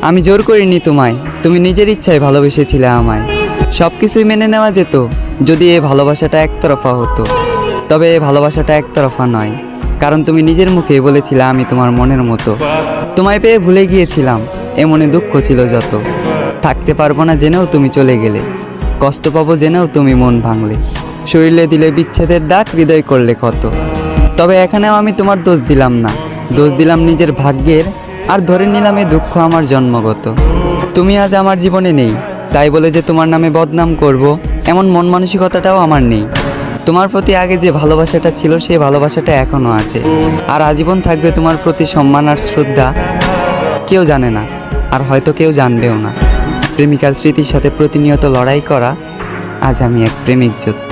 আমি জোর করিনি তোমায়, তুমি নিজের ইচ্ছায় ভালোবেসেছিলে আমায়। সব কিছুই মেনে নেওয়া যেত যদি এই ভালোবাসাটা একতরফা হতো। তবে এই ভালোবাসাটা একতরফা নয়, কারণ তুমি নিজের মুখেই বলেছিলে আমি তোমার মনের মতো। তোমায় পেয়ে ভুলে গিয়েছিলাম, এ মনে দুঃখ ছিল যত। থাকতে পারবো না জেনেও তুমি চলে গেলে, কষ্ট পাবো জেনেও তুমি মন ভাঙলে। শরীরে দিলে বিচ্ছেদের ডাক, হৃদয় করলে ক্ষত। তবে এখানেও আমি তোমার দোষ দিলাম না, দোষ দিলাম নিজের ভাগ্যের, আর ধরে নিলাম এ দুঃখ আমার জন্মগত। তুমি আজ আমার জীবনে নেই, তাই বলে যে তোমার নামে বদনাম করব এমন মন মানসিকতাটাও আমার নেই। তোমার প্রতি আগে যে ভালোবাসাটা ছিল সেই ভালোবাসাটা এখনও আছে, আর আজীবন থাকবে তোমার প্রতি সম্মান আর শ্রদ্ধা। কেউ জানে না, আর হয়তো কেউ জানবেও না। প্রেমিকার স্মৃতির সাথে প্রতিনিয়ত লড়াই করা, আজ আমি এক প্রেমিক যোদ্ধা।